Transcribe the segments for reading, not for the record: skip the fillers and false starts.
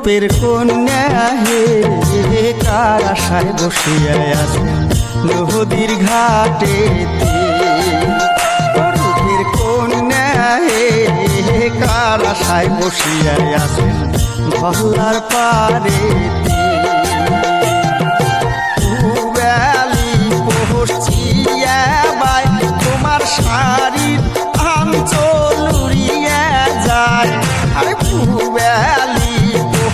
রূপের কন্যা হে কার আশায় বসিয়া আছেন নদীর ঘাটেতে। রূপের কন্যা হে কার আশায় বসিয়া আছেন ভোলার পারেতে। পুবালি পশ্চিয়া বাই তোমার শাড়ির আঞ্চল উড়িয়া যায়। আরে পুবালি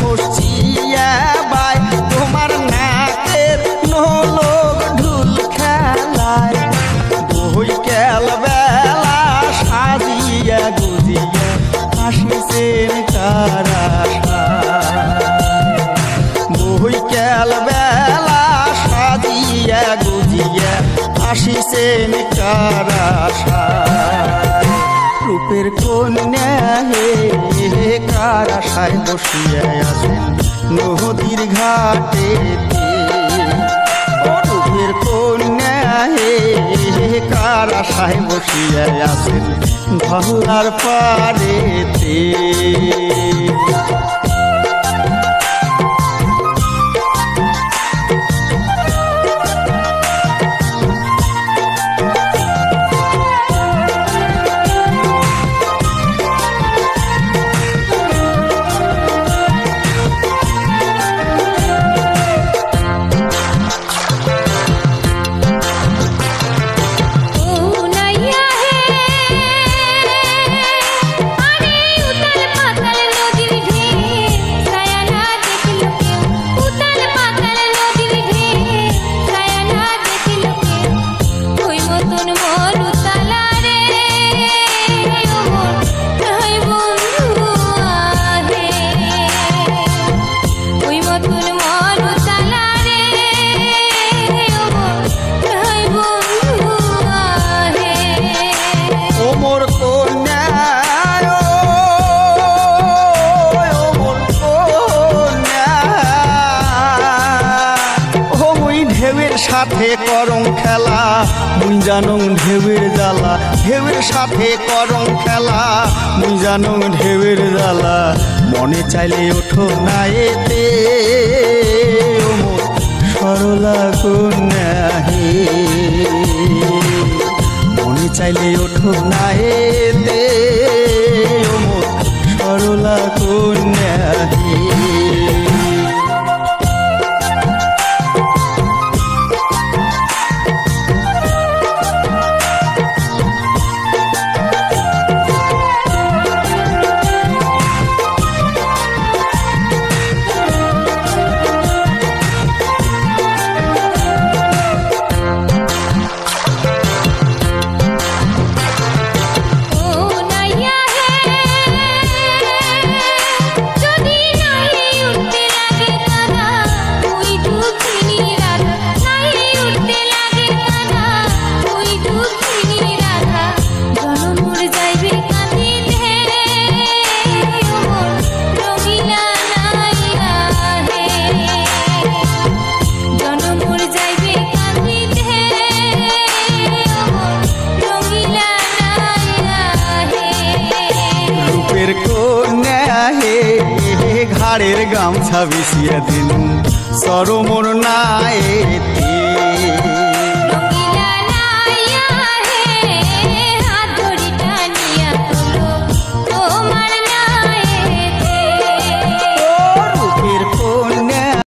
পশ্চিয়া বাই তোমার নাকের নোলক ঢুল খেলায়। বই কেল বেলা সাজিয়া গুজিয়া আসিছেন কার আশায়। বই কেল বেলা সাজিয়া গুজিয়া আসিছেন কার আশায়। রূপের কন্যা হে কার আশায় বসিয়া আছেন নদীর ঘাটেতে। রূপের কন্যা হে কার আশায় বসিয়া আছেন ভোলার পারেতে। সাথে করং খেলা মুই জানং ঢেউয়ের জ্বালা। ঢেউয়ের সাথে করং খেলা মুই জানং ঢেউয়ের জ্বালা। মনে চাইলে ওঠো না এতে ও মোর সরলা কন্যা হে। মনে চাইলে ওঠো না এতে ও মোর সরলা কন্যা হে। ঘাড়ের গামছা বিছিয়ে দিন সরমোর নায়েতে।